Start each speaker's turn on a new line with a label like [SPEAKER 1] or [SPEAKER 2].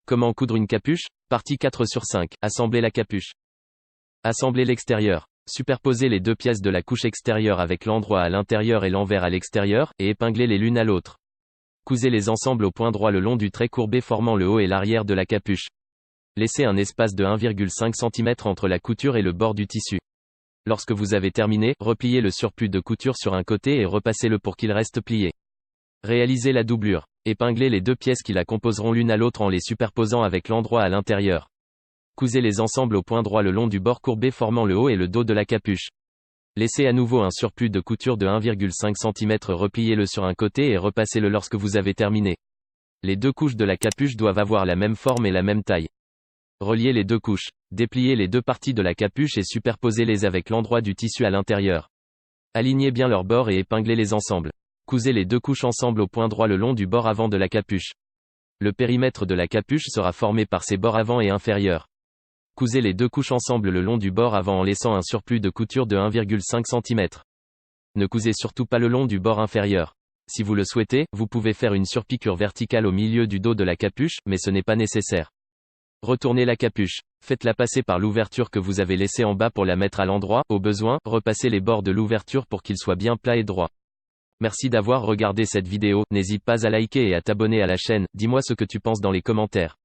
[SPEAKER 1] Comment coudre une capuche? Partie 4 sur 5. Assembler la capuche. Assembler l'extérieur. Superposez les deux pièces de la couche extérieure avec l'endroit à l'intérieur et l'envers à l'extérieur, et épinglez-les l'une à l'autre. Cousez-les ensemble au point droit le long du trait courbé formant le haut et l'arrière de la capuche. Laissez un espace de 1,5 cm entre la couture et le bord du tissu. Lorsque vous avez terminé, repliez le surplus de couture sur un côté et repassez-le pour qu'il reste plié. Réalisez la doublure. Épinglez les deux pièces qui la composeront l'une à l'autre en les superposant avec l'endroit à l'intérieur. Cousez-les ensemble au point droit le long du bord courbé formant le haut et le dos de la capuche. Laissez à nouveau un surplus de couture de 1,5 cm, repliez-le sur un côté et repassez-le lorsque vous avez terminé. Les deux couches de la capuche doivent avoir la même forme et la même taille. Reliez les deux couches. Dépliez les deux parties de la capuche et superposez-les avec l'endroit du tissu à l'intérieur. Alignez bien leurs bords et épinglez-les ensemble. Cousez les deux couches ensemble au point droit le long du bord avant de la capuche. Le périmètre de la capuche sera formé par ses bords avant et inférieurs. Cousez les deux couches ensemble le long du bord avant en laissant un surplus de couture de 1,5 cm. Ne cousez surtout pas le long du bord inférieur. Si vous le souhaitez, vous pouvez faire une surpiqûre verticale au milieu du dos de la capuche, mais ce n'est pas nécessaire. Retournez la capuche. Faites-la passer par l'ouverture que vous avez laissée en bas pour la mettre à l'endroit. Au besoin, repassez les bords de l'ouverture pour qu'ils soient bien plats et droits. Merci d'avoir regardé cette vidéo. N'hésite pas à liker et à t'abonner à la chaîne. Dis-moi ce que tu penses dans les commentaires.